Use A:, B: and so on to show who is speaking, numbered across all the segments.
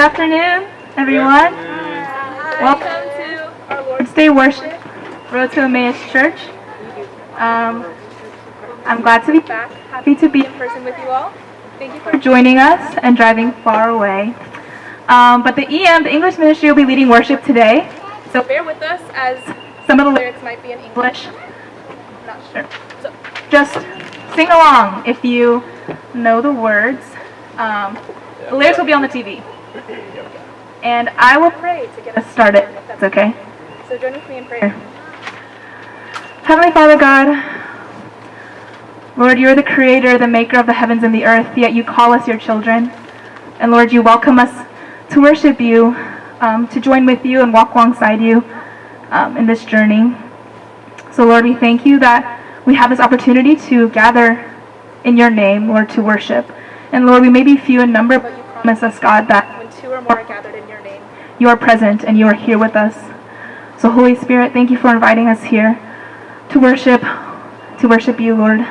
A: afternoon, everyone. Welcome to our Lord's Day worship, Road to Emmaus Church. I'm glad to be back. Happy to be in person with you all. Thank you for joining us and driving far away. But the English ministry, will be leading worship today. So bear with us as some of the lyrics might be in English. I'm not sure. So just sing along if you know the words. The lyrics will be on the TV. And I will pray to get us started, if that's okay. So join with me in prayer. Heavenly Father God, Lord, you're the creator, the maker of the heavens and the earth, yet you call us your children. And Lord, you welcome us to worship you, to join with you and walk alongside you in this journey. So Lord, we thank you that we have this opportunity to gather in your name, Lord, to worship. And Lord, we may be few in number, but you promise us, God, that when two or more are gathered in your name, you are present and you are here with us. So Holy Spirit, thank you for inviting us here to worship you, Lord.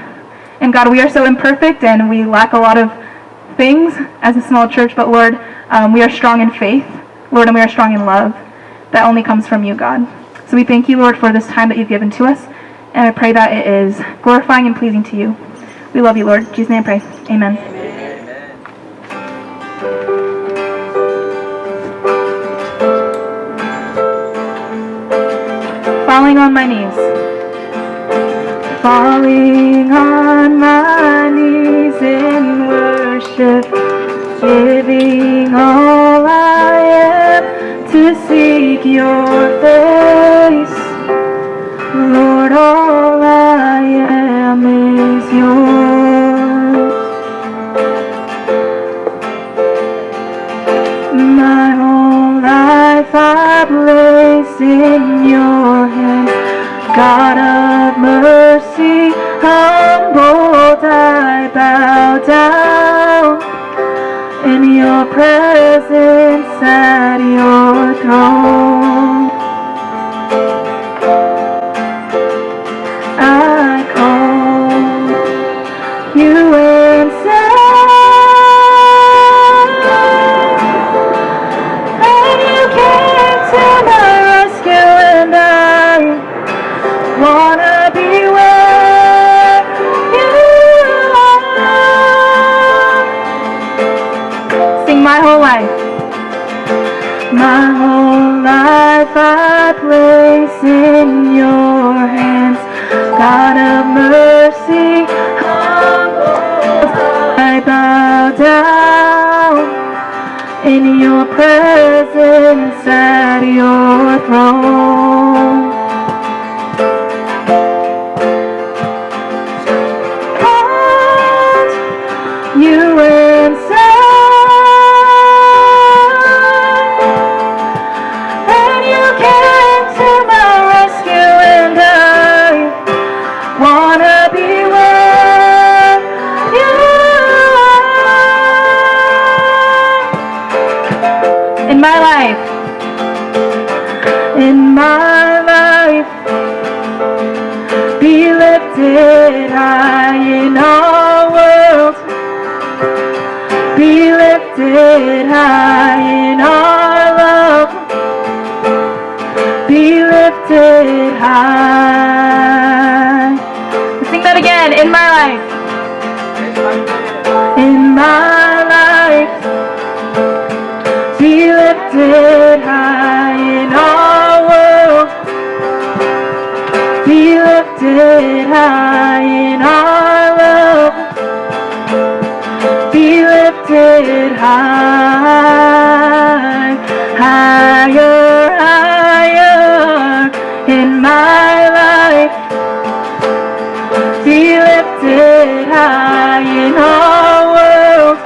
A: And God, we are so imperfect and we lack a lot of things as a small church, but Lord, we are strong in faith, Lord, and we are strong in love. That only comes from you, God. So we thank you, Lord, for this time that you've given to us, and I pray that it is glorifying and pleasing to you. We love you, Lord. In Jesus' name I pray. Amen. Falling on my knees. Falling on my knees in worship, giving all I am to seek your face. Lord, all I am is yours. My whole life I place in your hands. God of mercy, humbled I bow down in your presence at your throne. I call you and say, and you came to my rescue, and I wanna be where you are. Sing my whole life. My whole life I place in your hands. God of mercy, humble, I bow down in your presence at your throne. You inside, and you came to my rescue, and I wanna be where you are. In my life, be lifted high in our world. Be lifted high in our love. Be lifted high. Let's sing that again. In my life. In my life. Be lifted high in our world. Be lifted high in our love. Be lifted high, higher, higher in my life. Be lifted high in our world.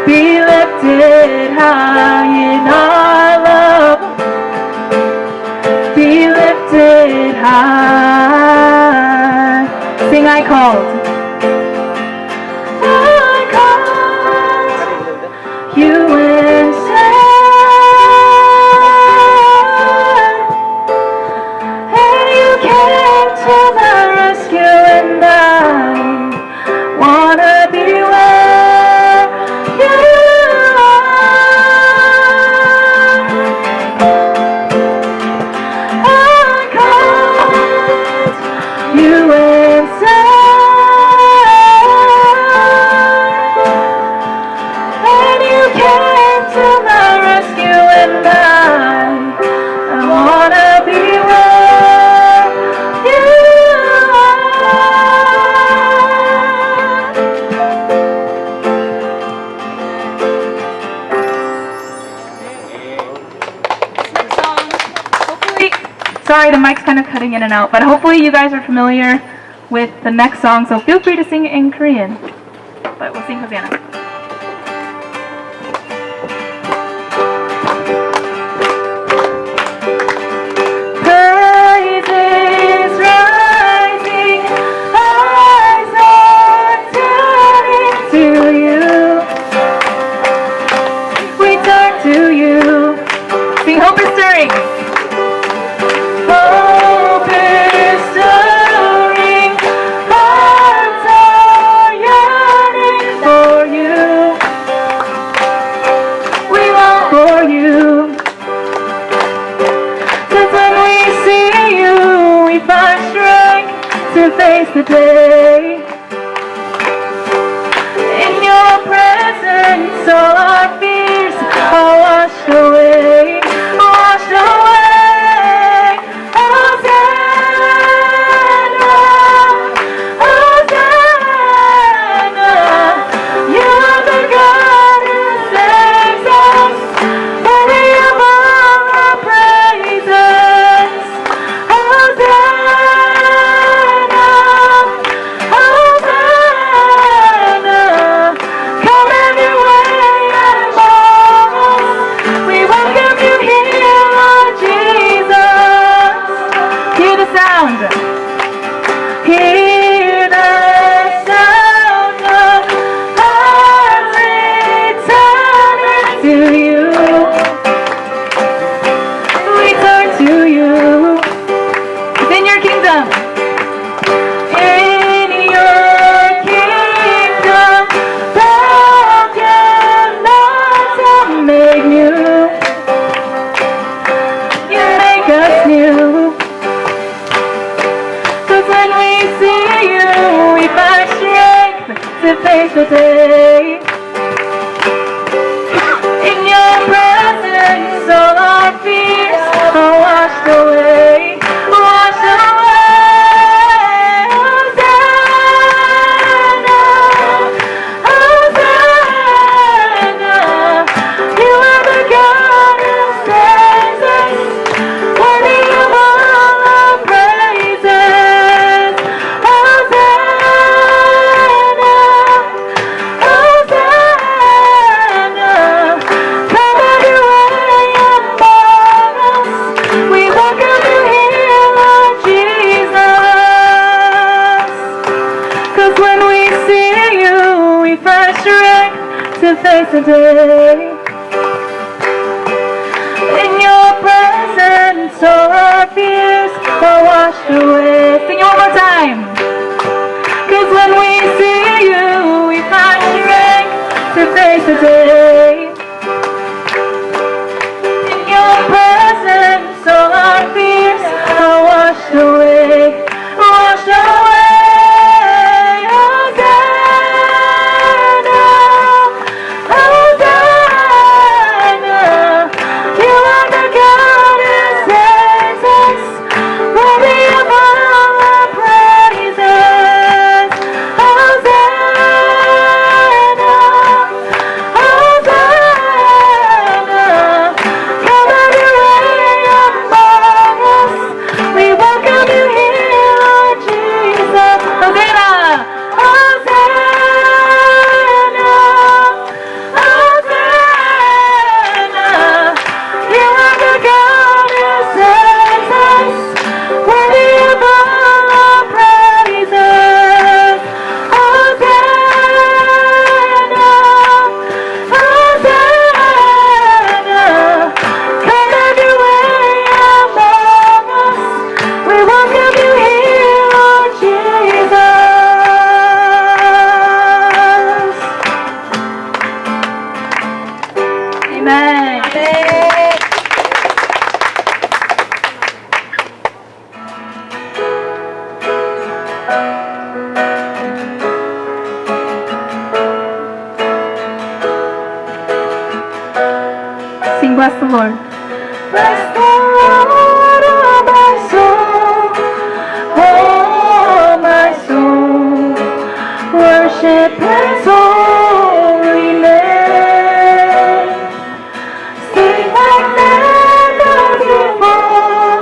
A: Be lifted high in our love. Be lifted high. Sing I called. You inside, and you came to my rescue, and I wanna be where you are. Sorry, the mic's kind of cutting in and out, but hopefully you guys are familiar with the next song, so feel free to sing it in Korean. But we'll sing Hosanna.
B: Face the day in your presence, all our fears are washed away, washed away. Hosanna, Hosanna, you are the God who saves us, worthy of all our praises. Hear the sound of hearts returning to you. We turn to you. Within your kingdom. In your kingdom, broken hearts are made new. You make us new. When we see you, we find strength to face the day. In your presence, all our fears are washed away, washed away. Hosanna, Hosanna, you are the God who saves us, worthy of all our praises. To face the day. In your presence, all our fears are washed away. Sing it one more time. 'Cause when we see you, we find strength to face the day. In your presence, all our fears are washed away, washed away. Sing, bless the Lord. Bless the Lord, oh my soul, oh my soul, worship His holy name. Sing like never before,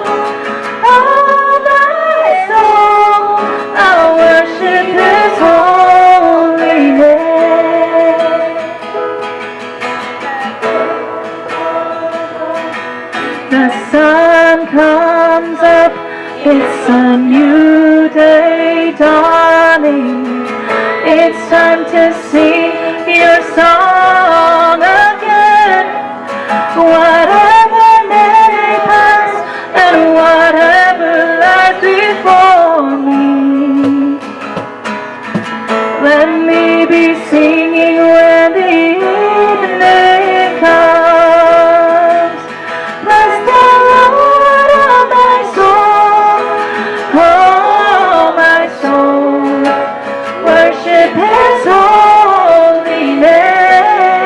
B: sun comes up, it's a new day dawning. It's time to sing your song again. Whatever may pass and whatever lies before me, let me be singing when the evening comes. Bless the Lord, oh my soul, oh my soul, worship His holy name.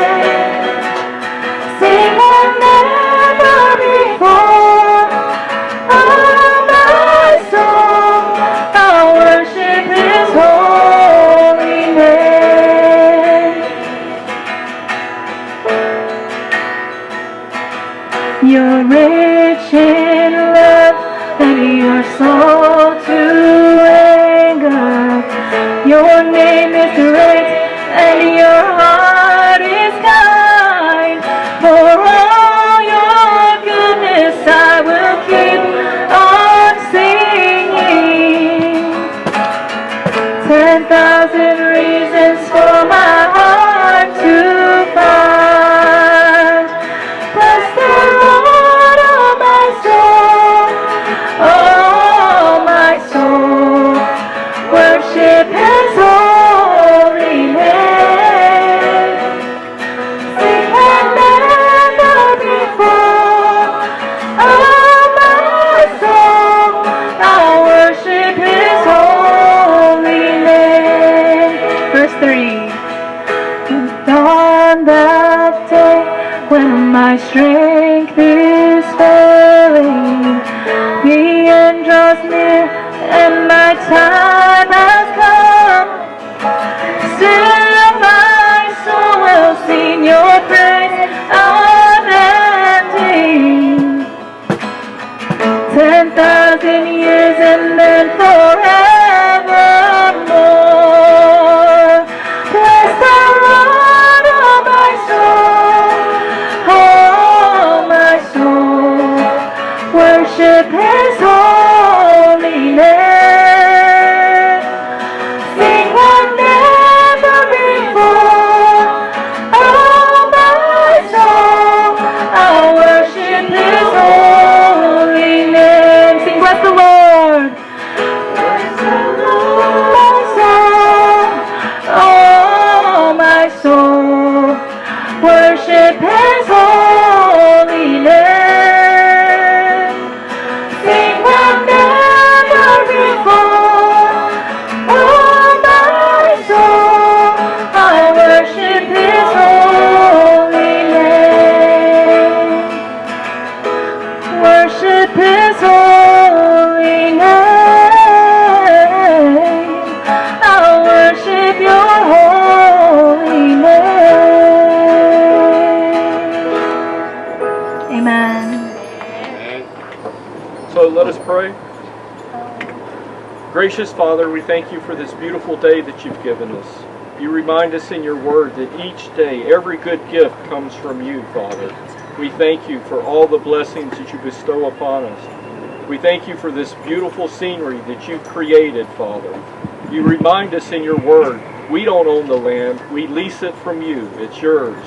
B: Sing like never before, oh my soul, I worship His holy name. You're rich in love and you're slow to anger. Your name is great and your heart is kind. For all your goodness I will keep on singing. 10,000 reasons for my heart to find. Bless the Lord, oh my soul, oh my soul, worship His holy name. Sing like never before, oh my soul, I worship His holy name. Verse 3. On that day when my strength is failing, the end draws near and my time has come. Still my soul will sing your praise unending. 10,000 years and then forevermore. Bless the Lord, oh my soul, oh my soul, worship His holy name. Sing like never before, oh my soul, I worship His holy name. Sing, bless the Lord. Bless the Lord, my soul, oh my soul, worship His holy name. Sing like never before, oh my soul, I worship His holy name. Worship His holy name. I worship your holy name. Amen.
C: So let us pray. Gracious Father, we thank you for this beautiful day that you've given us. You remind us in your word that each day, every good gift comes from you, Father. We thank you for all the blessings that you bestow upon us. We thank you for this beautiful scenery that you've created, Father. You remind us in your word, we don't own the land, we lease it from you. It's yours.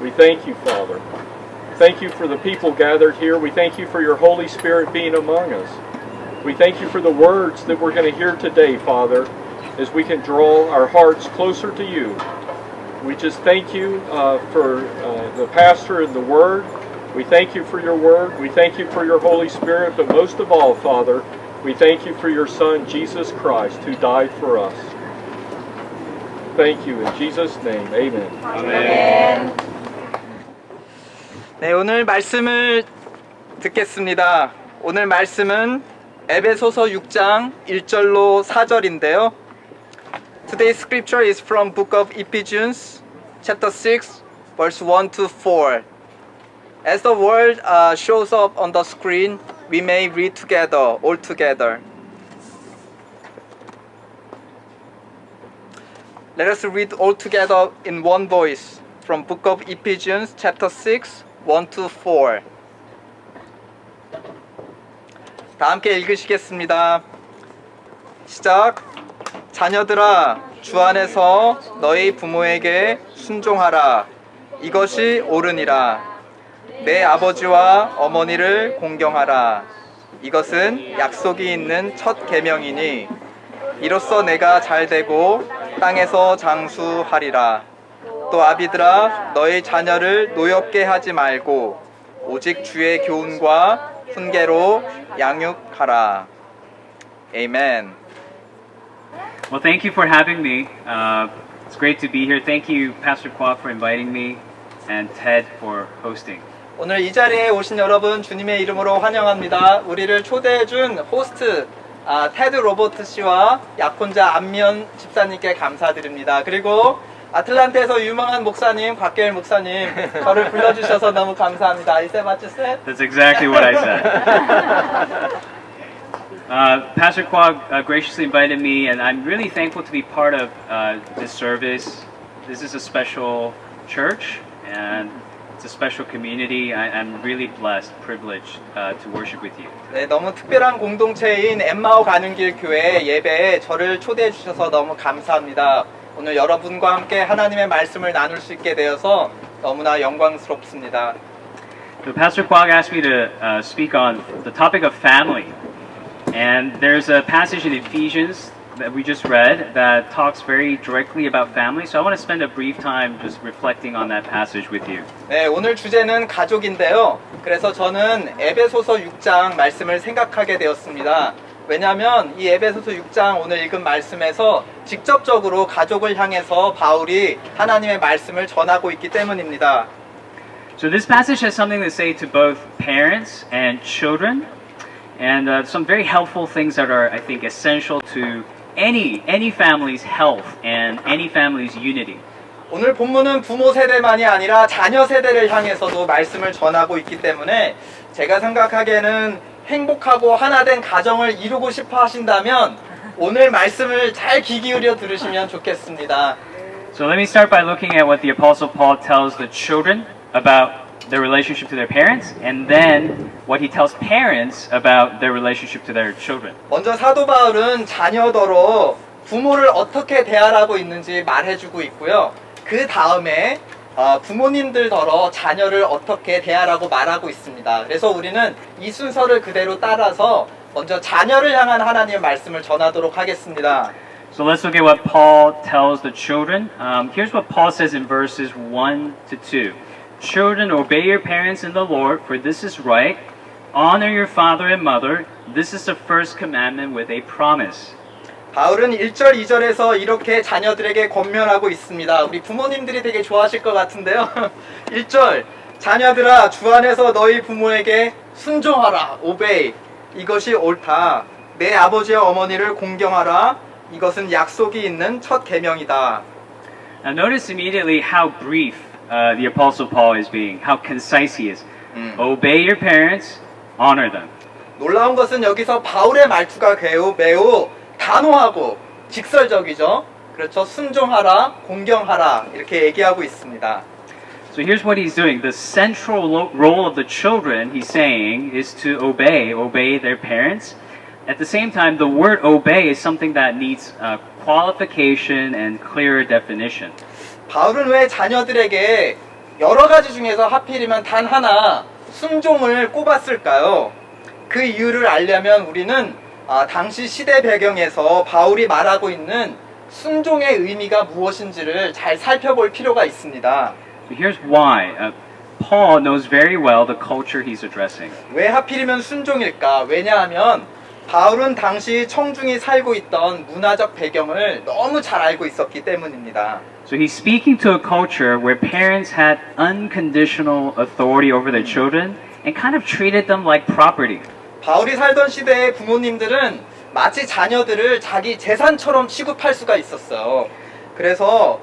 C: We thank you, Father. Thank you for the people gathered here. We thank you for your Holy Spirit being among us. We thank you for the words that we're going to hear today, Father, as we can draw our hearts closer to you. We just thank you for the pastor and the word. We thank you for your word. We thank you for your Holy Spirit. But most of all, Father, we thank you for your Son, Jesus Christ, who died for us. Thank you. In Jesus' name, amen.
D: 아멘. 네, 오늘 말씀을 듣겠습니다. 오늘 말씀은 에베소서 6장 1절로 4절인데요. Today's scripture is from book of Ephesians, chapter 6, verse 1 to 4. As the word shows up on the screen, we may read together, all together. Let us read all together in one voice from book of Ephesians, chapter 6, 1 to 4. 다 함께 읽으시겠습니다. 시작. 자녀들아, 주 안에서 너희 부모에게 순종하라. 이것이 옳으니라. 내 아버지와 어머니를 공경하라. 이것은 약속이 있는 첫 계명이니 이로써 내가 잘되고 땅에서 장수하리라. 또 아비들아, 너희 자녀를 노엽게 하지 말고 오직 주의 교훈과 훈계로 양육하라. Amen.
E: Well, thank you for having me. It's great to be here. Thank you, Pastor Kwok, for inviting me, and Ted for hosting.
D: 오늘 이 자리에 오신 여러분 주님의 이름으로 환영합니다. 우리를 초대해준 호스트 테드 로버트 씨와 약혼자 안면 집사님께 감사드립니다. 그리고 아틀란타에서 유명한 목사님 곽계일 목사님 저를 불러주셔서 너무 감사합니다. Is that what you said?
E: That's exactly what I said. Pastor Kwok graciously invited me, and I'm really thankful to be part of this service. This is a special church, and it's a special community. I'm really blessed, privileged to worship with you.
D: 네, 너무 특별한 공동체인 엠마오 가는 길 교회 예배에 저를 초대해 주셔서 너무 감사합니다. 오늘 여러분과 함께 하나님의 말씀을 나눌 수 있게 되어서 너무나 영광스럽습니다.
E: So Pastor Kwok asked me to speak on the topic of family. And there's a passage in Ephesians that we just read that talks very directly about family. So I want to spend a brief time just reflecting on that passage with you.
D: 네, 오늘 주제는 가족인데요. 그래서 저는 에베소서 6장 말씀을 생각하게 되었습니다. 왜냐하면 이 에베소서 6장 오늘 읽은 말씀에서 직접적으로 가족을 향해서 바울이 하나님의 말씀을 전하고 있기 때문입니다.
E: So this passage has something to say to both parents and children. And some very helpful things that are, I think, essential to any family's health and any family's unity.
D: 오늘 본문은 부모 세대만이 아니라 자녀 세대를 향해서도 말씀을 전하고 있기 때문에 제가 생각하기에는 행복하고 하나된 가정을 이루고 싶어 하신다면 오늘 말씀을 잘 귀 기울여 들으시면 좋겠습니다.
E: So let me start by looking at what the Apostle Paul tells the children about their relationship to their parents, and then what he tells parents about their relationship to their children.
D: 먼저 사도 바울은 자녀더러 부모를 어떻게 대하라고 있는지 말해주고 있고요. 그 다음에 부모님들더러 자녀를 어떻게 대하라고 말하고 있습니다. 그래서 우리는 이 순서를 그대로 따라서 먼저 자녀를 향한 하나님의 말씀을 전하도록 하겠습니다.
E: So let's look at what Paul tells the children. Here's what Paul says in verses 1 to 2. Children, obey your parents in the Lord, for this is right. Honor your father and mother. This is the first commandment with a promise.
D: 바울은 1절, 2절에서 이렇게 자녀들에게 권면하고 있습니다. 우리 부모님들이 되게 좋아하실 것 같은데요. 1절, 자녀들아, 주 안에서 너희 부모에게 순종하라. obey. 이것이 옳다. 내 아버지와 어머니를 공경하라. 이것은 약속이 있는 첫 계명이다.
E: Now notice immediately how brief the Apostle Paul is being, how concise he is. Obey your parents, honor them.
D: 놀라운 것은 여기서 바울의 말투가 매우 단호하고 직설적이죠. 그렇죠. 순종하라, 공경하라 이렇게 얘기하고 있습니다.
E: So here's what he's doing. The central role of the children, he's saying, is to obey their parents. At the same time, the word obey is something that needs qualification and clearer definition.
D: 바울은 왜 자녀들에게 여러 가지 중에서 하필이면 단 하나 순종을 꼽았을까요? 그 이유를 알려면 우리는 당시 시대 배경에서 바울이 말하고 있는 순종의 의미가 무엇인지를 잘 살펴볼 필요가 있습니다.
E: So here's why. Paul knows very well the culture he's addressing.
D: 왜 하필이면 순종일까? 왜냐하면 바울은 당시 청중이 살고 있던 문화적 배경을 너무 잘 알고 있었기 때문입니다.
E: So he's speaking to a culture where parents had unconditional authority over their children and kind of treated them like property.
D: 바울이 살던 시대의 부모님들은 마치 자녀들을 자기 재산처럼 취급할 수가 있었어요. 그래서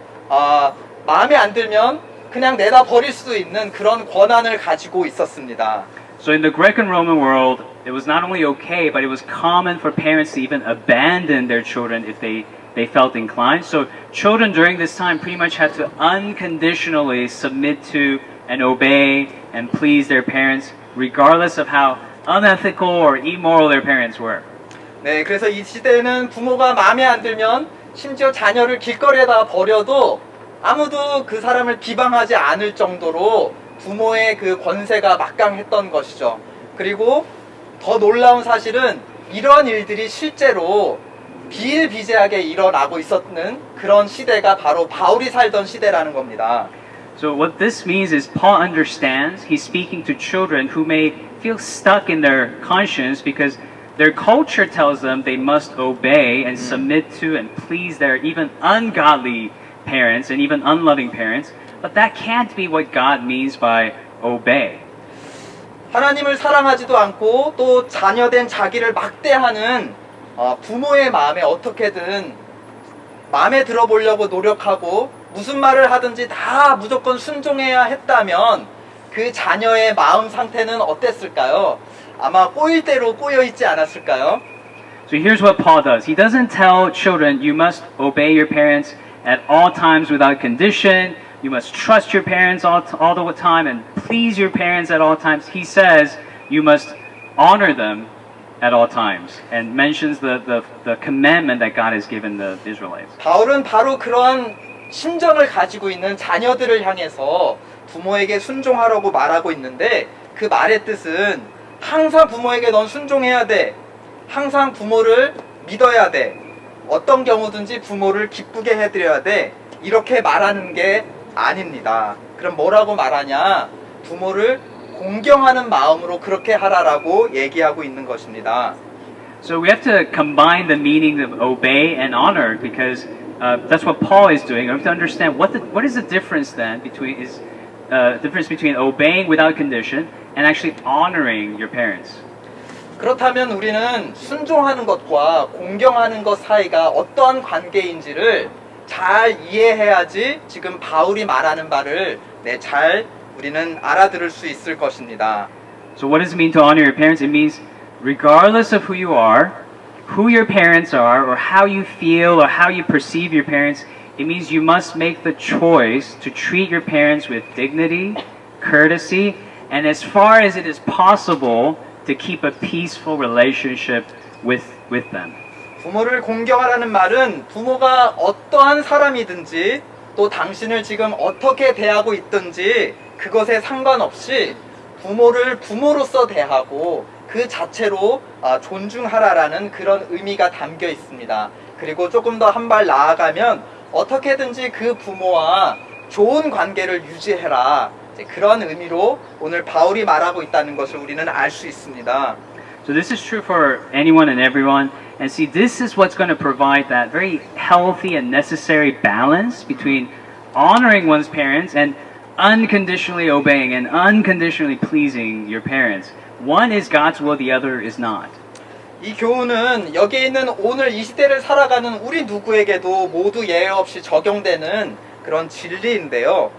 D: 마음에 안 들면 그냥 내다 버릴 수도 있는 그런 권한을 가지고 있었습니다.
E: So in the Greek and Roman world, it was not only okay, but it was common for parents to even abandon their children if they felt inclined. So children during this time pretty much had to unconditionally submit to and obey and please their parents, regardless of how unethical or immoral their parents were.
D: 네, 그래서 이 시대는 부모가 마음에 안 들면 심지어 자녀를 길거리에다 버려도 아무도 그 사람을 비방하지 않을 정도로 부모의 그 권세가 막강했던 것이죠. 그리고 더 놀라운 사실은 이러한 일들이 실제로 비일비재하게 일어나고 있었는 그런 시대가 바로 바울이 살던 시대라는 겁니다.
E: So what this means is Paul understands he's speaking to children who may feel stuck in their conscience because their culture tells them they must obey and submit to and please their even ungodly parents and even unloving parents. But that can't be what God means by obey.
D: 하나님을 사랑하지도 않고 또 자녀된 자기를 막대하는 부모의 마음에 어떻게든 마음에 들어보려고 노력하고 무슨 말을 하든지 다 무조건 순종해야 했다면 그 자녀의 마음 상태는 어땠을까요? 아마 꼬일 대로 꼬여 있지 않았을까요?
E: So here's what Paul does. He doesn't tell children you must obey your parents at all times without condition. You must trust your parents all the time and please your parents at all times. He says you must honor them at all times and mentions the commandment that God has given the Israelites.
D: 바울은 바로 그러한 심정을 가지고 있는 자녀들을 향해서 부모에게 순종하라고 말하고 있는데 그 말의 뜻은 항상 부모에게 넌 순종해야 돼. 항상 부모를 믿어야 돼. 어떤 경우든지 부모를 기쁘게 해드려야 돼. 이렇게 말하는 게 아닙니다. 그럼 뭐라고 말하냐? 부모를 공경하는 마음으로 그렇게 하라라고 얘기하고 있는 것입니다.
E: So we have to combine the meaning of obey and honor because that's what Paul is doing. We have to understand what is the difference then between difference between obeying without condition and actually honoring your parents.
D: 그렇다면 우리는 순종하는 것과 공경하는 것 사이가 어떠한 관계인지를 잘 이해해야지 지금 바울이 말하는 바를 잘 우리는 알아들을 수 있을 것입니다.
E: So what does it mean to honor your parents? It means regardless of who you are, who your parents are, or how you feel, or how you perceive your parents, it means you must make the choice to treat your parents with dignity, courtesy, and as far as it is possible, to keep a peaceful relationship with them.
D: 부모를 공경하라는 말은 부모가 어떠한 사람이든지 또 당신을 지금 어떻게 대하고 있든지 그것에 상관없이 부모를 부모로서 대하고 그 자체로 존중하라라는 그런 의미가 담겨 있습니다. 그리고 조금 더 한 발 나아가면 어떻게든지 그 부모와 좋은 관계를 유지해라. 그런 의미로 오늘 바울이 말하고 있다는 것을 우리는 알 수 있습니다.
E: So this is true for anyone and everyone. And see, this is what's going to provide that very healthy and necessary balance between honoring one's parents and unconditionally obeying and unconditionally pleasing your parents. One is God's will, the other is not.
D: 이 교훈은 여기에 있는 오늘 이 시대를 살아가는 우리 누구에게도 모두 예외 없이 적용되는 그런 진리인데요.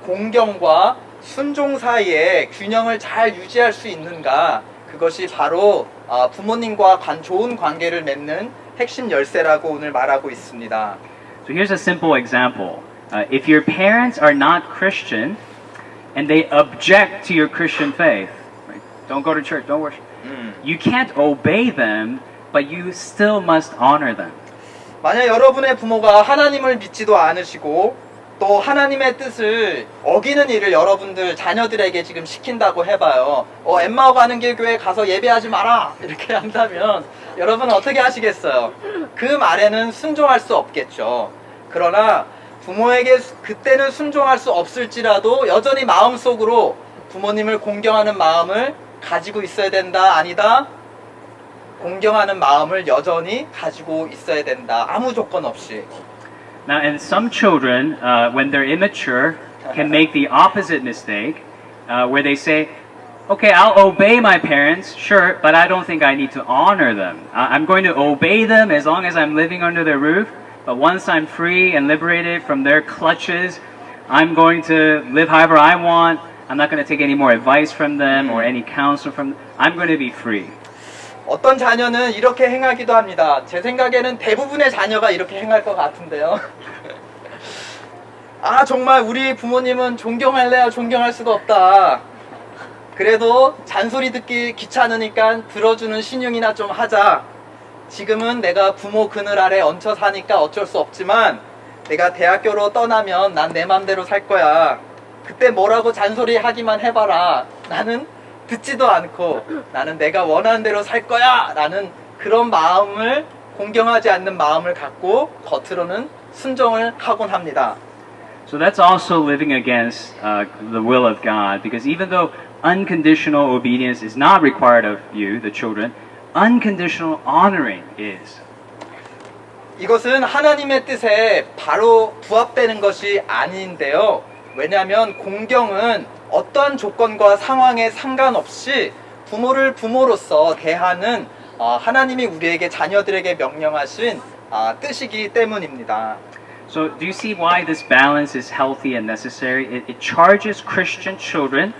D: 공경과 순종 사이에 균형을 잘 유지할 수 있는가, 그것이 바로 부모님과 좋은 관계를 맺는 핵심 열쇠라고 오늘 말하고 있습니다.
E: So here's a simple example. If your parents are not Christian and they object to your Christian faith, right? Don't go to church, don't worship. You can't obey them, but you still must honor them.
D: 만약 여러분의 부모가 하나님을 믿지도 않으시고 또 하나님의 뜻을 어기는 일을 여러분들 자녀들에게 지금 시킨다고 해봐요. 엠마오 가는 길 교회 가서 예배하지 마라 이렇게 한다면 여러분은 어떻게 하시겠어요? 그 말에는 순종할 수 없겠죠. 그러나 부모에게 그때는 순종할 수 없을지라도 여전히 마음속으로 부모님을 공경하는 마음을 가지고 있어야 된다, 아니다? 공경하는 마음을 여전히 가지고 있어야 된다. 아무 조건 없이.
E: Now, and some children, when they're immature, can make the opposite mistake, where they say, okay, I'll obey my parents, sure, but I don't think I need to honor them. I'm going to obey them as long as I'm living under their roof, but once I'm free and liberated from their clutches, I'm going to live however I want. I'm not going to take any more advice from them or any counsel from them. I'm going to be free.
D: 어떤 자녀는 이렇게 행하기도 합니다. 제 생각에는 대부분의 자녀가 이렇게 행할 것 같은데요. 정말 우리 부모님은 존경할래야 존경할 수가 없다. 그래도 잔소리 듣기 귀찮으니까 들어주는 신용이나 좀 하자. 지금은 내가 부모 그늘 아래 얹혀 사니까 어쩔 수 없지만 내가 대학교로 떠나면 난 내 맘대로 살 거야. 그때 뭐라고 잔소리 하기만 해봐라. 나는 듣지도 않고 나는 내가 원하는 대로 살 거야 라는 그런 마음을, 공경하지 않는 마음을 갖고 겉으로는 순종을 하곤 합니다.
E: So that's also living against the will of God, because even though unconditional obedience is not required of you, the children, unconditional honoring is.
D: 이것은 하나님의 뜻에 바로 부합되는 것이 아닌데요. 왜냐하면 공경은 어떠한 조건과 상황에 상관없이 부모를 부모로서 대하는 하나님이 우리에게 자녀들에게 명령하신 뜻이기 때문입니다.
E: So do you see why this balance is healthy and necessary? It charges Christian children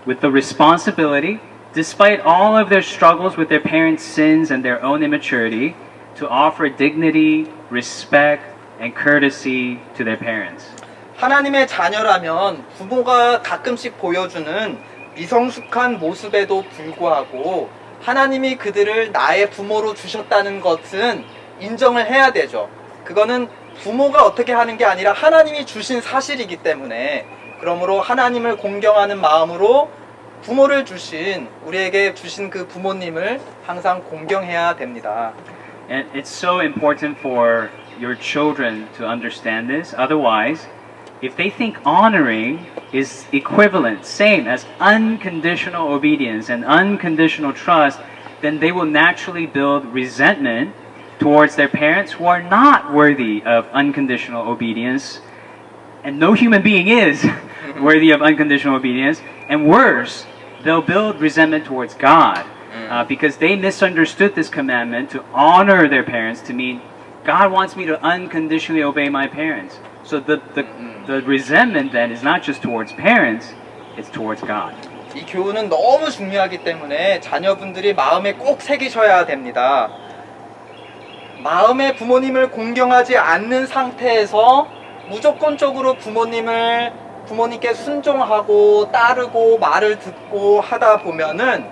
E: with the responsibility, despite all of their struggles with their parents' sins and their own immaturity, to offer dignity, respect, and courtesy to their parents.
D: 하나님의 자녀라면 부모가 가끔씩 보여주는 미성숙한 모습에도 불구하고 하나님이 그들을 나의 부모로 주셨다는 것은 인정을 해야 되죠. 그거는 부모가 어떻게 하는 게 아니라 하나님이 주신 사실이기 때문에, 그러므로 하나님을 공경하는 마음으로 부모를 주신, 우리에게 주신 그 부모님을 항상 공경해야 됩니다.
E: And it's so important for your children to understand this. Otherwise, if they think honoring is equivalent, same as unconditional obedience and unconditional trust, then they will naturally build resentment towards their parents who are not worthy of unconditional obedience. And no human being is worthy of unconditional obedience. And worse, they'll build resentment towards God because they misunderstood this commandment to honor their parents to mean God wants me to unconditionally obey my parents. So the resentment then is not just towards parents, it's towards God.
D: 이 교훈은 너무 중요하기 때문에 자녀분들이 마음에 꼭 새기셔야 됩니다. 마음의 부모님을 공경하지 않는 상태에서 무조건적으로 부모님께 순종하고 따르고 말을 듣고 하다 보면은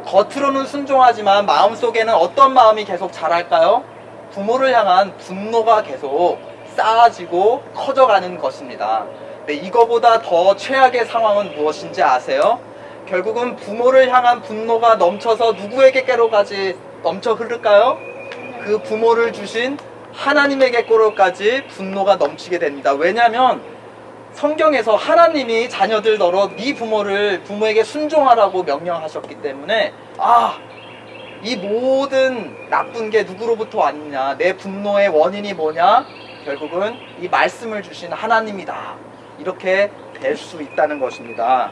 D: 겉으로는 순종하지만 마음속에는 어떤 마음이 계속 자랄까요? 부모를 향한 분노가 계속 쌓아지고 커져가는 것입니다. 네, 이거보다 더 최악의 상황은 무엇인지 아세요? 결국은 부모를 향한 분노가 넘쳐서 누구에게로까지 넘쳐 흐를까요? 그 부모를 주신 하나님에게로까지 분노가 넘치게 됩니다. 왜냐하면 성경에서 하나님이 자녀들 너로 네 부모에게 순종하라고 명령하셨기 때문에 이 모든 나쁜 게 누구로부터 왔느냐, 내 분노의 원인이 뭐냐, 결국은 이 말씀을 주신 하나님이다, 이렇게 될 수 있다는 것입니다.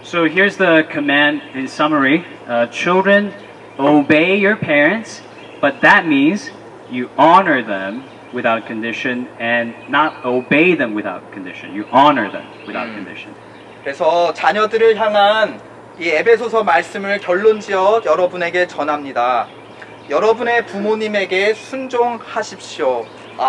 E: So here's the command in summary. Children, obey your parents, but that means you honor them without condition and not obey them without condition. You honor them without condition.
D: 그래서 자녀들을 향한 이 에베소서 말씀을 결론지어 여러분에게 전합니다. 여러분의 부모님에게 순종하십시오.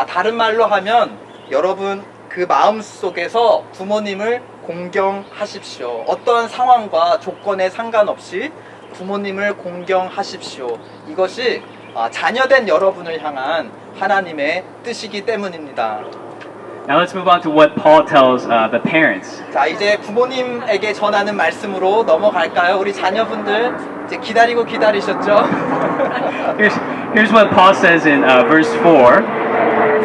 D: 다른 말로 하면 여러분 그 마음 속에서 부모님을 공경하십시오. 어떠한 상황과 조건에 상관없이 부모님을 공경하십시오. 이것이 자녀된 여러분을 향한 하나님의 뜻이기 때문입니다.
E: Now let's move on to what Paul tells the parents.
D: 자, 이제 부모님에게 전하는 말씀으로 넘어갈까요? 우리 자녀분들 이제 기다리셨죠?
E: Here's what Paul says in verse 4.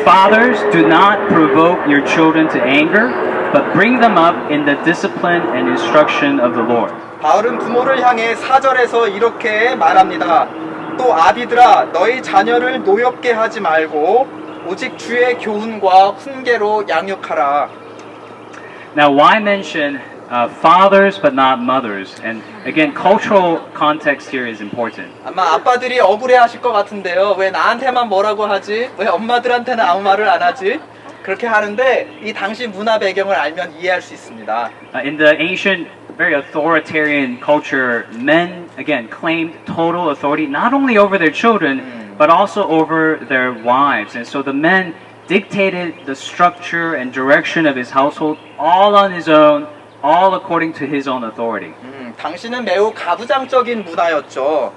E: Fathers, do not provoke your children to anger, but bring them up in the discipline and instruction of the Lord.
D: 바울은 부모를 향해 4절에서 이렇게 말합니다. 또 아비들아, 너희 자녀를 노엽게 하지 말고 오직 주의 교훈과 훈계로 양육하라.
E: Now, why mention fathers but not mothers? And again, cultural context here is important.
D: 아마 아빠들이 억울해하실 것 같은데요. 왜 나한테만 뭐라고 하지? 왜 엄마들한테는 아무 말을 안 하지? 그렇게 하는데 이 당시 문화 배경을 알면 이해할 수 있습니다.
E: In the ancient, very authoritarian culture, men again claimed total authority not only over their children but also over their wives, and so the men dictated the structure and direction of his household all on his own, all according to his own authority.
D: 당시는 매우 가부장적인 문화였죠.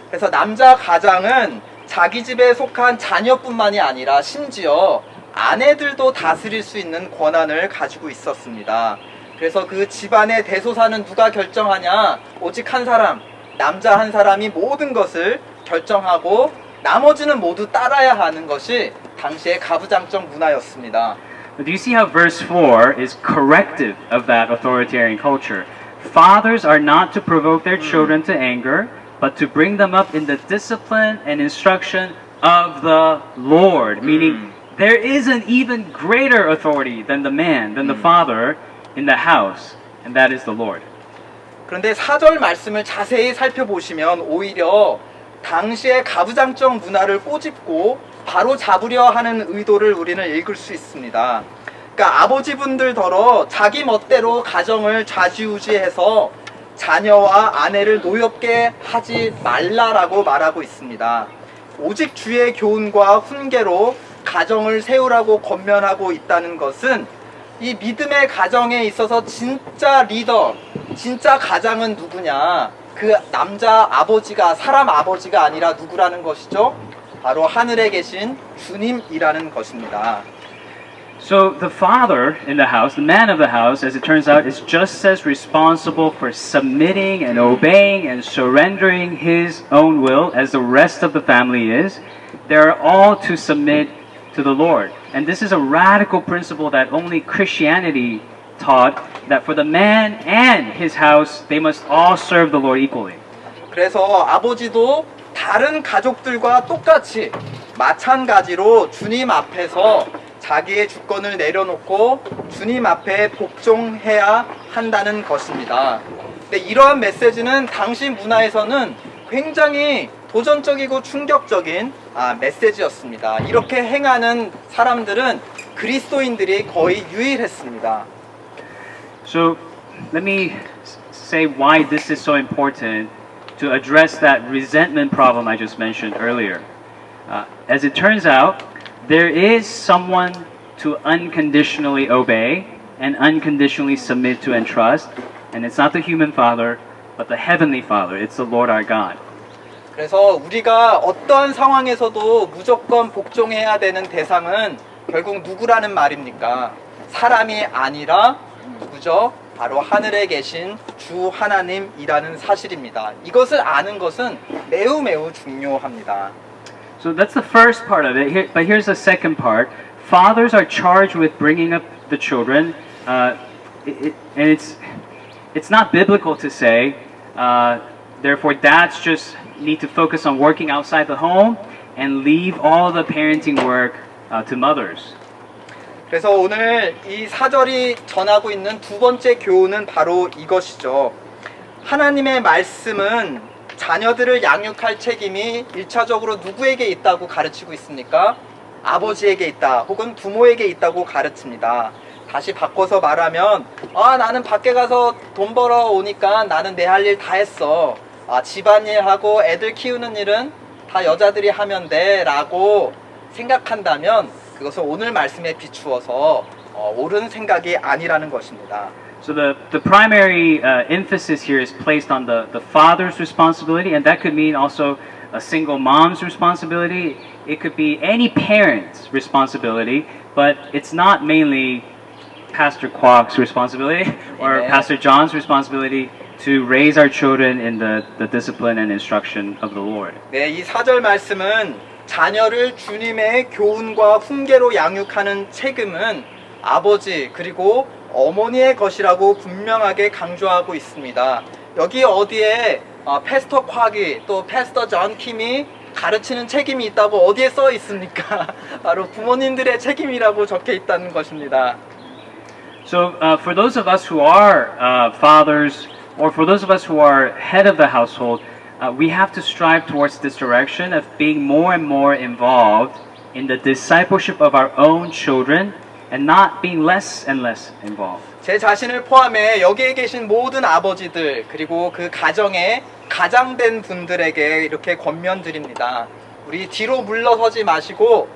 D: 그래서 남자 가장은 자기 집에 속한 자녀뿐만이 아니라 심지어 아내들도 다스릴 수 있는 권한을 가지고 있었습니다. 그래서 그 집안의 대소사는 누가 결정하냐? 오직 한 사람, 남자 한 사람이 모든 것을 결정하고 나머지는 모두 따라야 하는 것이 당시의 가부장적 문화였습니다.
E: But do you see how verse 4 is corrective of that authoritarian culture? Fathers are not to provoke their children to anger, but to bring them up in the discipline and instruction of the Lord. Meaning, there is an even greater authority than the man, than the father in the house, and that is the Lord.
D: 그런데 4절 말씀을 자세히 살펴보시면 오히려 당시의 가부장적 문화를 꼬집고 바로 잡으려 하는 의도를 우리는 읽을 수 있습니다. 그러니까 아버지분들더러 자기 멋대로 가정을 좌지우지해서 자녀와 아내를 노엽게 하지 말라라고 말하고 있습니다. 오직 주의 교훈과 훈계로 가정을 세우라고 권면하고 있다는 것은 이 믿음의 가정에 있어서 진짜 리더, 진짜 가장은 누구냐? 그 남자 아버지가 사람 아버지가 아니라 누구라는 것이죠? 바로 하늘에 계신 주님이라는 것입니다.
E: So the father in the house, the man of the house, as it turns out, is just as responsible for submitting and obeying and surrendering his own will as the rest of the family is. They are all to submit to the Lord. And this is a radical principle that only Christianity taught, that for the man and his house, they must all serve the Lord equally.
D: 그래서 아버지도 다른 가족들과 똑같이 마찬가지로 주님 앞에서 자기의 주권을 내려놓고 주님 앞에 복종해야 한다는 것입니다. 근데 이러한 메시지는 당시 문화에서는 굉장히 도전적이고 충격적인 메시지였습니다. 이렇게 행하는 사람들은 그리스도인들이 거의 유일했습니다.
E: So let me say why this is so important to address that resentment problem I just mentioned earlier. As it turns out, there is someone to unconditionally obey and unconditionally submit to and trust, and it's not the human father, but the heavenly Father. It's the Lord our God.
D: 그래서 우리가 어떠한 상황에서도 무조건 복종해야 되는 대상은 결국 누구라는 말입니까? 사람이 아니라 누구죠? 바로 하늘에 계신 주 하나님이라는 사실입니다. 이것을 아는 것은 매우 매우 중요합니다.
E: So that's the first part of it. But here's the second part. Fathers are charged with bringing up the children, and it's not biblical to say, therefore dads just need to focus on working outside the home and leave all the parenting work to mothers.
D: 그래서 오늘 이 4절이 전하고 있는 두 번째 교훈은 바로 이것이죠. 하나님의 말씀은 자녀들을 양육할 책임이 1차적으로 누구에게 있다고 가르치고 있습니까? 아버지에게 있다, 혹은 부모에게 있다고 가르칩니다. 다시 바꿔서 말하면 나는 밖에 가서 돈 벌어 오니까 나는 내 할 일 다 했어. 집안일하고 애들 키우는 일은 다 여자들이 하면 돼 라고 생각한다면 그것은 오늘 말씀에 비추어서 옳은 생각이 아니라는 것입니다.
E: So the primary emphasis here is placed on the father's responsibility, and that could mean also a single mom's responsibility. It could be any parent's responsibility, but it's not mainly Pastor Kwok's responsibility or
D: Amen.
E: Pastor John's responsibility to raise our children in the discipline and instruction of the Lord.
D: 네, 이 4절 말씀은 자녀를 주님의 교훈과 훈계로 양육하는 책임은 아버지 그리고 어머니의 것이라고 분명하게 강조하고 있습니다. 여기 어디에 패스터 콱이 또 패스터 존 킴이 가르치는 책임이 있다고 어디에 써 있습니까? 바로 부모님들의 책임이라고 적혀 있다는 것입니다.
E: So for those of us who are fathers, or for those of us who are head of the household, we have to strive towards this direction of being more and more involved in the discipleship of our own children and not being less and less involved.
D: 제 자신을 포함해 여기에 계신 모든 아버지들 그리고 그 가정에 가장된 분들에게 이렇게 권면드립니다. 우리 뒤로 물러서지 마시고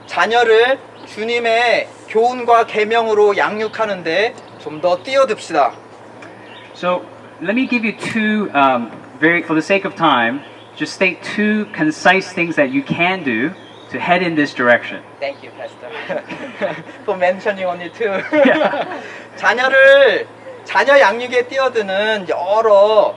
D: 자녀를 주님의 교훈과 계명으로 양육하는데 좀 더 뛰어듭시다.
E: So let me give you two, for the sake of time, just state two concise things that you can do to head in this direction.
D: Thank you, Pastor. For mentioning only two.
E: Yeah.
D: 자녀 양육에 뛰어드는 여러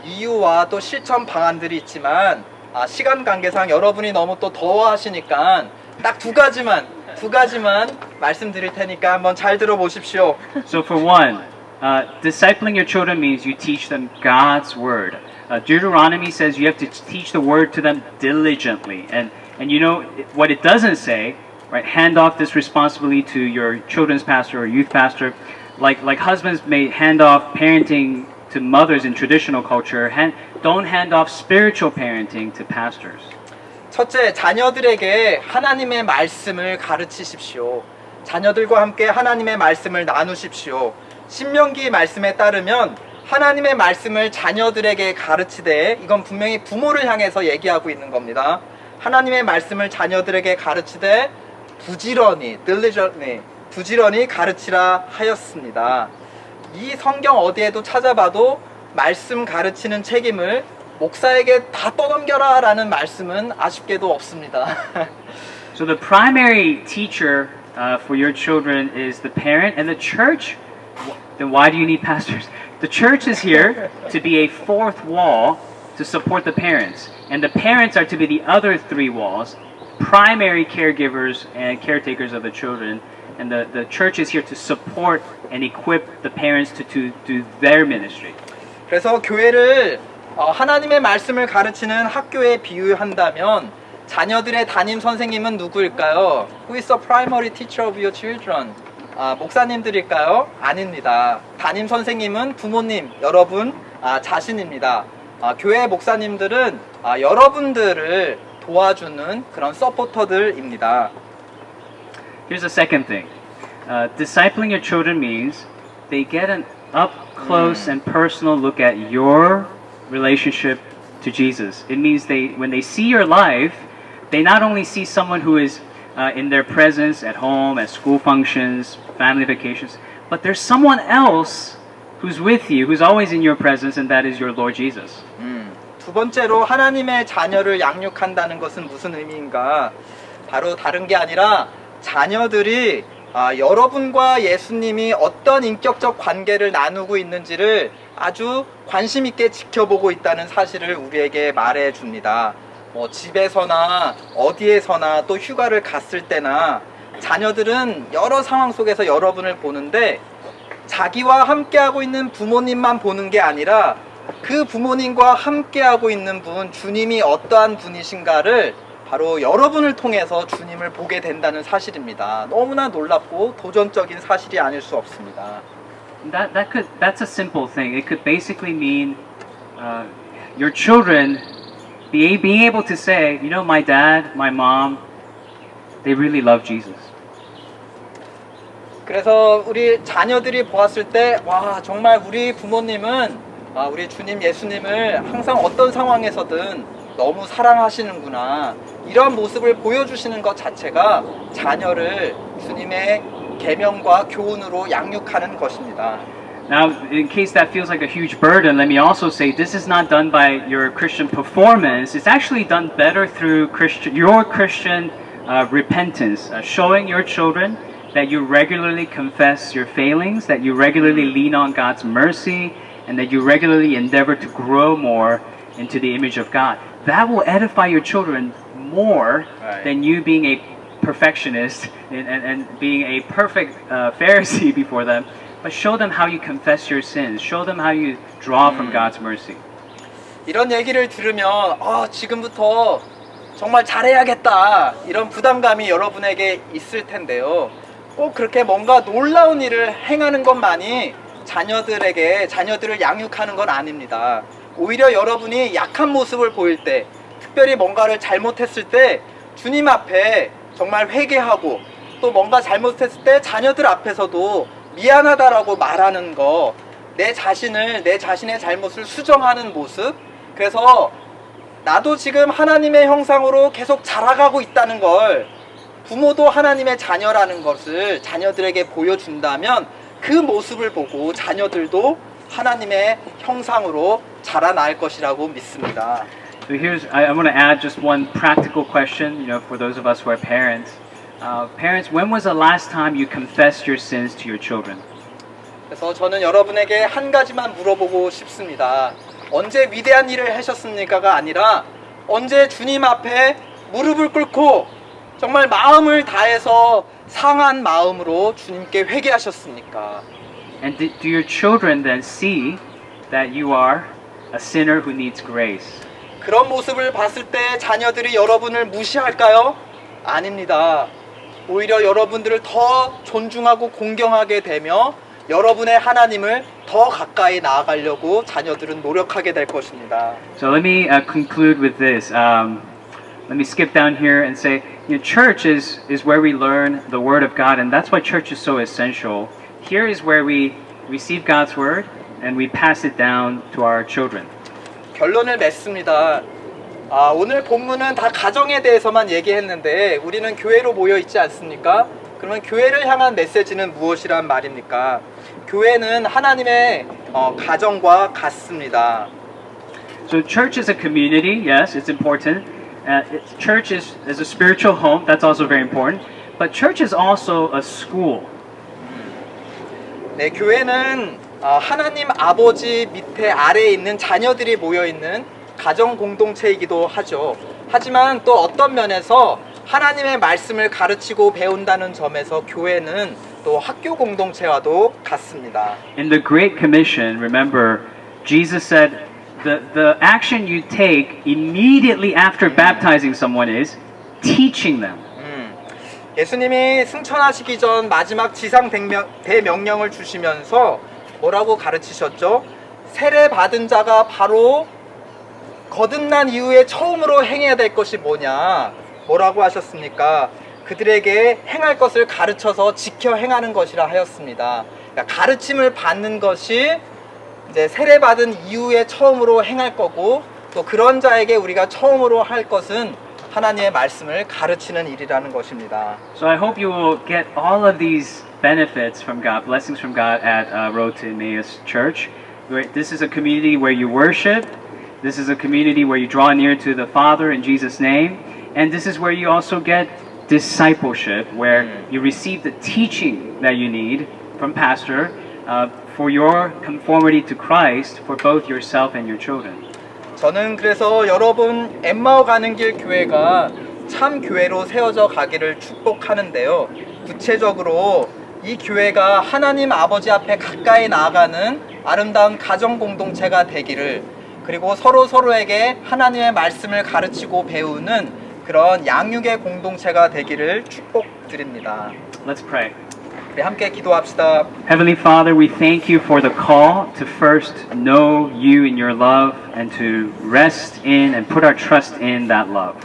D: 이유와 또 실천 방안들이 있지만 시간 관계상 여러분이 너무 또 더워하시니까 딱 두 가지만 말씀드릴 테니까 한번 잘 들어보십시오.
E: So for one, discipling your children means you teach them God's word. Deuteronomy says you have to teach the word to them diligently. And you know what it doesn't say, right? Hand off this responsibility to your children's pastor or youth pastor. Like husbands may hand off parenting to mothers in traditional culture, don't hand off spiritual parenting to pastors.
D: 첫째, 자녀들에게 하나님의 말씀을 가르치십시오. 자녀들과 함께 하나님의 말씀을 나누십시오. 신명기 말씀에 따르면 하나님의 말씀을 자녀들에게 가르치되, 이건 분명히 부모를 향해서 얘기하고 있는 겁니다. 하나님의 말씀을 자녀들에게 가르치되 부지런히 가르치라 하였습니다. 이 성경 어디에도 찾아봐도 말씀 가르치는 책임을 목사에게 다 떠넘겨라 라는 말씀은 아쉽게도 없습니다.
E: So the primary teacher for your children is the parent and the church. Then why do you need pastors? The church is here to be a fourth wall to support the parents. And the parents are to be the other three walls, primary caregivers and caretakers of the children. And the church is here to support and equip the parents to do their ministry.
D: 그래서 교회를 하나님의 말씀을 가르치는 학교에 비유한다면 자녀들의 담임 선생님은 누구일까요? Who is the primary teacher of your children? 목사님들일까요? 아닙니다. 담임 선생님은 부모님, 여러분 자신입니다. 교회 목사님들은 여러분들을 도와주는 그런 서포터들입니다.
E: Here's the second thing. Discipling your children means they get an up-close and personal look at your relationship to Jesus. It means when they see your life, they not only see someone who is in their presence at home, at school functions, family vacations, but there's someone else who's with you, who's always in your presence, and that is your Lord Jesus.
D: 두 번째로 하나님의 자녀를 양육한다는 것은 무슨 의미인가? 바로 다른 게 아니라 자녀들이 여러분과 예수님이 어떤 인격적 관계를 나누고 있는지를 아주 관심 있게 지켜보고 있다는 사실을 우리에게 말해 줍니다. 집에서나 어디에서나 또 휴가를 갔을 때나 자녀들은 여러 상황 속에서 여러분을 보는데 자기와 함께하고 있는 부모님만 보는 게 아니라 그 부모님과 함께하고 있는 분, 주님이 어떠한 분이신가를 바로 여러분을 통해서 주님을 보게 된다는 사실입니다. 너무나 놀랍고 도전적인 사실이 아닐 수 없습니다.
E: That's a simple thing. It could basically mean your children being able to say, you know, my dad, my mom, they really love Jesus.
D: 그래서 우리 자녀들이 보았을 때, 와, 정말 우리 부모님은 우리 주님 예수님을 항상 어떤 상황에서든 너무 사랑하시는구나. 이런 모습을 보여주시는 것 자체가 자녀를 주님의 계명과 교훈으로 양육하는 것입니다.
E: Now, in case that feels like a huge burden, let me also say this is not done by your Christian performance. It's actually done better through your Christian repentance, showing your children that you regularly confess your failings, that you regularly lean on God's mercy, and that you regularly endeavor to grow more into the image of God. That will edify your children more than you being a perfectionist and being a perfect Pharisee before them. But show them how you confess your sins. Show them how you draw from God's mercy.
D: 이런 얘기를 들으면 지금부터 정말 잘해야겠다 이런 부담감이 여러분에게 있을 텐데요. 꼭 그렇게 뭔가 놀라운 일을 행하는 것만이 자녀들을 양육하는 건 아닙니다. 오히려 여러분이 약한 모습을 보일 때, 특별히 뭔가를 잘못했을 때 주님 앞에 정말 회개하고 또 뭔가 잘못했을 때 자녀들 앞에서도 미안하다라고 말하는 거, 내 자신의 잘못을 수정하는 모습. 그래서 나도 지금 하나님의 형상으로 계속 자라가고 있다는 걸 부모도 하나님의 자녀라는 것을 자녀들에게 보여준다면 그 모습을 보고 자녀들도 하나님의 형상으로 자라날 것이라고 믿습니다.
E: So I want to add just one practical question, for those of us who are parents. Parents, when was the last time you confessed your sins to your children?
D: 그래서 저는 여러분에게 한 가지만 물어보고 싶습니다. 언제 위대한 일을 하셨습니까가 아니라 언제 주님 앞에 무릎을 꿇고 정말 마음을 다해서 상한 마음으로 주님께 회개하셨습니까?
E: And do your children then see that you are a sinner who needs grace?
D: 그런 모습을 봤을 때 자녀들이 여러분을 무시할까요? 아닙니다. 오히려 여러분들을 더 존중하고 공경하게 되며 여러분의 하나님을 더 가까이 나아가려고 자녀들은 노력하게 될 것입니다.
E: So let me conclude with this. Let me skip down here and say, church is where we learn the Word of God, and that's why church is so essential. Here is where we receive God's Word and we pass it down to our children.
D: 결론을 맺습니다. 오늘 본문은 다 가정에 대해서만 얘기했는데 우리는 교회로 모여 있지 않습니까? 그러면 교회를 향한 메시지는 무엇이란 말입니까? 교회는 하나님의 가정과 같습니다.
E: So church is a community, yes, it's important. Church is a spiritual home, that's also very important. But church is also a school.
D: 네, 교회는 하나님 아버지 밑에 아래에 있는 자녀들이 모여 있는 가정 공동체이기도 하죠. 하지만 또 어떤 면에서 하나님의 말씀을 가르치고 배운다는 점에서 교회는 또 학교 공동체와도 같습니다.
E: In the Great Commission, remember, Jesus said the action you take immediately after baptizing someone is teaching them.
D: 예수님이 승천하시기 전 마지막 지상 대명령을 주시면서 뭐라고 가르치셨죠? 세례 받은 자가 바로 거듭난 이후에 처음으로 행해야 될 것이 뭐냐? 뭐라고 하셨습니까? 그들에게 행할 것을 가르쳐서 지켜 행하는 것이라 하였습니다. 그러니까 가르침을 받는 것이 이제 세례 받은 이후에 처음으로 행할 거고, 또 그런 자에게 우리가 처음으로 할 것은 하나님의 말씀을 가르치는 일이라는 것입니다.
E: So I hope you will get all of these benefits from God, blessings from God at Road to Emmaus Church. This is a community where you worship. This is a community where you draw near to the Father in Jesus' name. And this is where you also get discipleship, where you receive the teaching that you need from Pastor for your conformity to Christ for both yourself and your children.
D: 저는 그래서 여러분 엠마오 가는 길 교회가 참 교회로 세워져 가기를 축복하는데요. 구체적으로 이 교회가 하나님 아버지 앞에 가까이 나아가는 아름다운 가정 공동체가 되기를, 그리고 서로에게 하나님의 말씀을 가르치고 배우는 그런 양육의 공동체가 되기를 축복드립니다.
E: Let's pray.
D: 우리 함께 기도합시다.
E: Heavenly Father, we thank you for the call to first know you in your love and to rest in and put our trust in that love.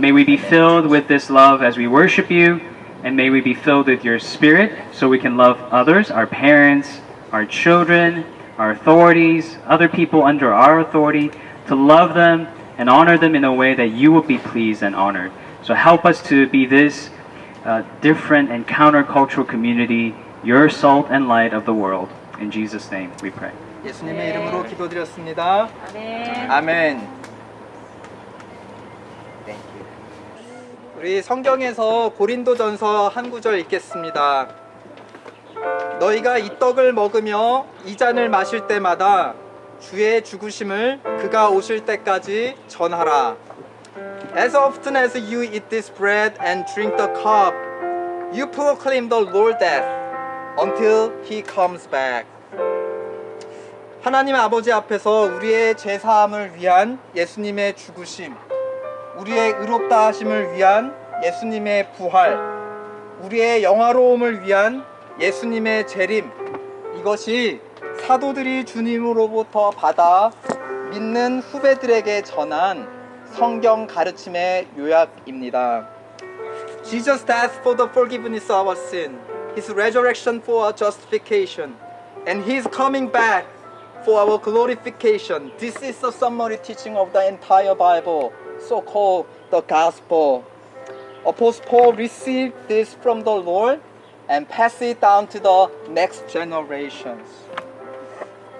E: May we be filled with this love as we worship you, and may we be filled with your Spirit so we can love others, our parents, our children, our authorities, other people under our authority, to love them and honor them in a way that you will be pleased and honored. So help us to be this different and countercultural community, your salt and light of the world. In Jesus' name we pray.
D: 예수님의 이름으로 기도드렸습니다.
A: 아멘.
D: 아멘. 우리 성경에서 고린도전서 한 구절 읽겠습니다. 너희가 이 떡을 먹으며 이 잔을 마실 때마다 주의 죽으심을 그가 오실 때까지 전하라. As often as you eat this bread and drink the cup, you proclaim the Lord's death until he comes back. 하나님 아버지 앞에서 우리의 죄사함을 위한 예수님의 죽으심, 우리의 의롭다 하심을 위한 예수님의 부활, 우리의 영화로움을 위한 예수님의 재림, 이것이 사도들이 주님으로부터 받아 믿는 후배들에게 전한 성경 가르침의 요약입니다. Jesus' death for the forgiveness of our sin, His resurrection for our justification, and His coming back for our glorification. This is the summary teaching of the entire Bible, so-called the Gospel. Apostle Paul received this from the Lord and pass it down to the next generations.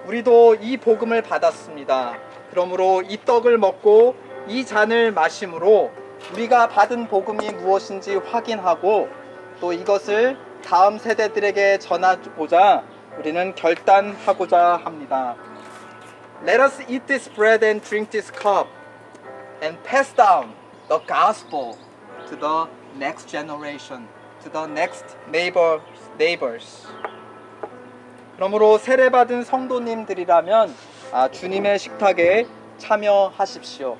D: 우리도 이 복음을 받았습니다. 그러므로 이 떡을 먹고 이 잔을 마심으로 우리가 받은 복음이 무엇인지 확인하고 또 이것을 다음 세대들에게 전하고자 우리는 결단하고자 합니다. Let us eat this bread and drink this cup and pass down the gospel to the next generation, to the next neighbors. 그러므로 세례받은 성도님들이라면 주님의 식탁에 참여하십시오.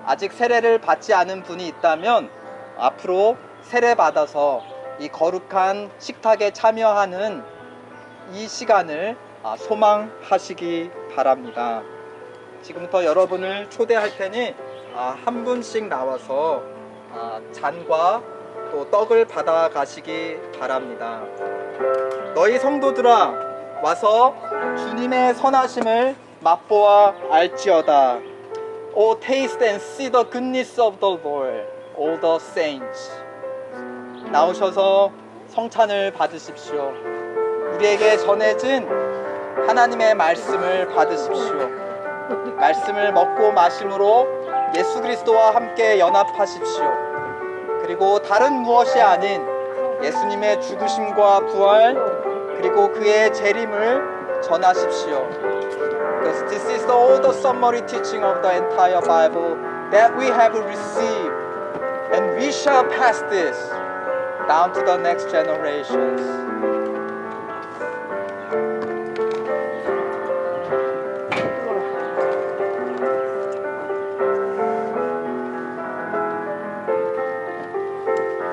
D: 아직 세례를 받지 않은 분이 있다면 앞으로 세례받아서 이 거룩한 식탁에 참여하는 이 시간을 소망하시기 바랍니다. 지금부터 여러분을 초대할 테니 한 분씩 나와서 잔과 또 떡을 받아 가시기 바랍니다. 너희 성도들아 와서 주님의 선하심을 맛보아 알지어다. Oh, taste and see the goodness of the Lord, all the saints. 나오셔서 성찬을 받으십시오. 우리에게 전해진 하나님의 말씀을 받으십시오. 말씀을 먹고 마심으로 예수 그리스도와 함께 연합하십시오. 그리고 다른 무엇이 아닌 예수님의 죽으심과 부활 그리고 그의 재림을 전하십시오. Because this is all the summary teaching of the entire Bible that we have received, and we shall pass this down to the next generations.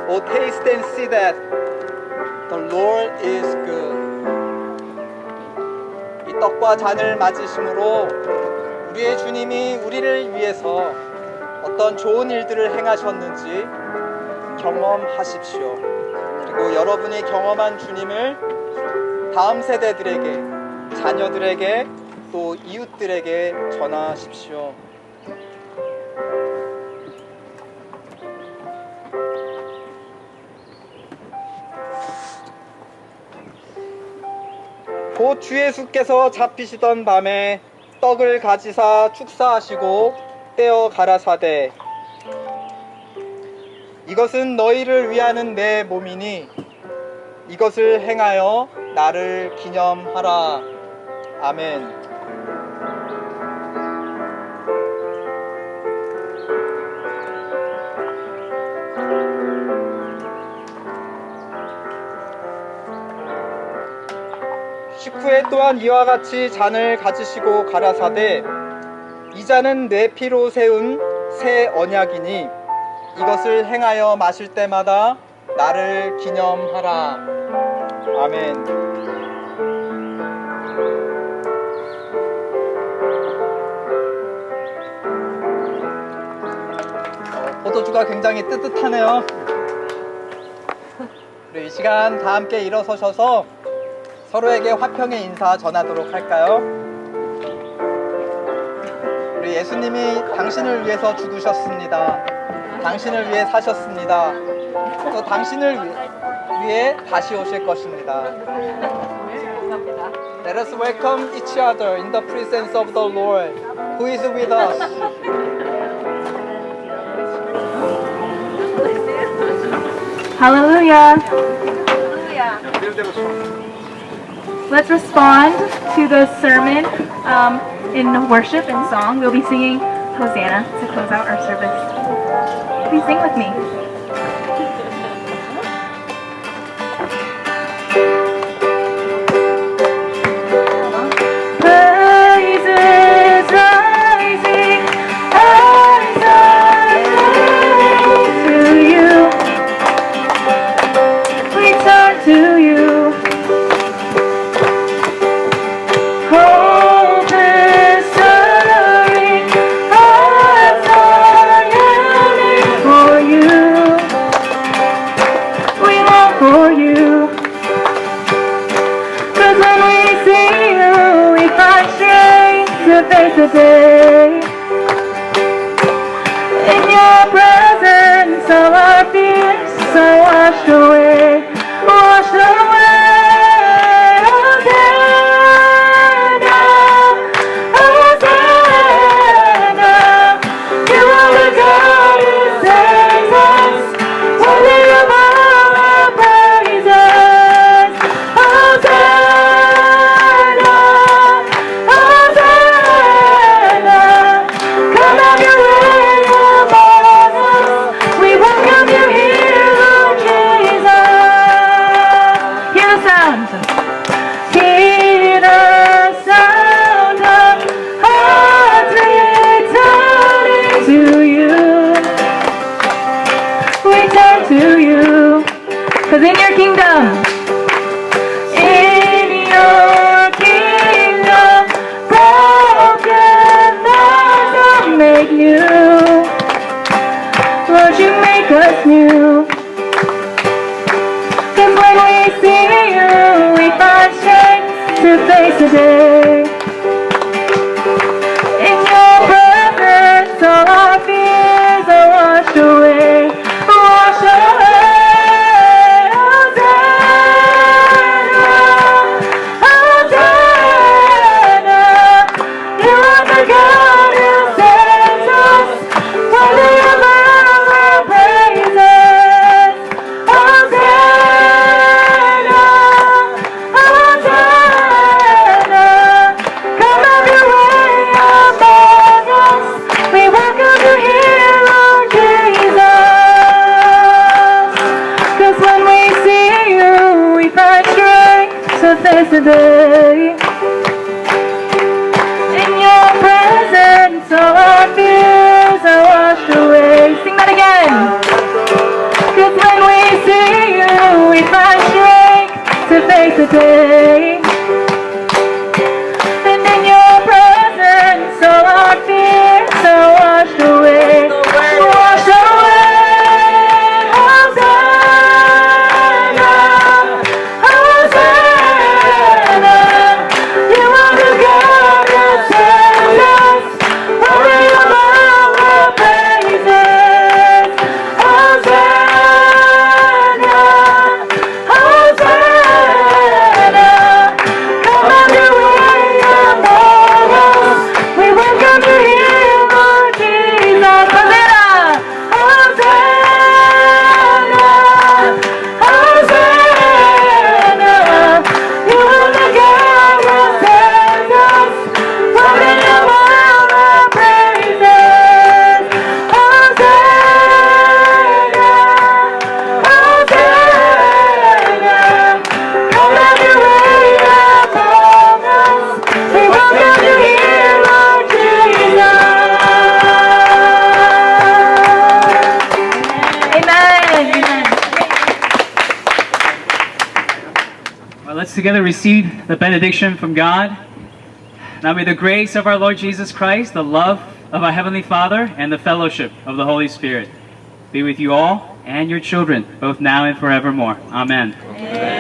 D: Oh, taste and see that the Lord is good. 이 떡과 잔을 맞으심으로 우리의 주님이 우리를 위해서 어떤 좋은 일들을 행하셨는지 경험하십시오. 그리고 여러분이 경험한 주님을 다음 세대들에게, 자녀들에게, 또 이웃들에게 전하십시오. 곧 주 예수께서 잡히시던 밤에 떡을 가지사 축사하시고 떼어 가라사대 이것은 너희를 위하는 내 몸이니 이것을 행하여 나를 기념하라. 아멘. 식후에 또한 이와 같이 잔을 가지시고 가라사대 이 잔은 내 피로 세운 새 언약이니 이것을 행하여 마실 때마다 나를 기념하라. 아멘. 포도주가 굉장히 뜨뜻하네요. 우리 이 시간 다 함께 일어서셔서 서로에게 화평의 인사 전하도록 할까요? 우리 예수님이 당신을 위해서 죽으셨습니다. 당신을 위해 사셨습니다. 또 당신을 위해 다시 오실 것입니다. Let us welcome each other in the presence of the Lord who is with us.
A: Hallelujah. Let's respond to the sermon in worship and song. We'll be singing Hosanna to close out our service. Please sing with me.
B: Praises rising, eyes are turning to you. We turn to you. Hope is stirring, hearts are yearning for you. We long for you. 'Cause when we see you, we find strength to face the day. In your presence, all our fears are washed away, washed away. to you. Cause in your kingdom, broken things are made new. Lord, you make us new. Cause when we see you, we find strength to face the day. In your presence, all our fears are washed away. Washed away. Today. In your presence, all our fears are washed away. Sing that again. Cause when we see you, we find strength to face the day. And in your presence, all our fears are washed away. Washed away.
E: Let's together receive the benediction from God. Now may the grace of our Lord Jesus Christ, the love of our Heavenly Father, and the fellowship of the Holy Spirit be with you all and your children, both now and forevermore. Amen.
B: Amen.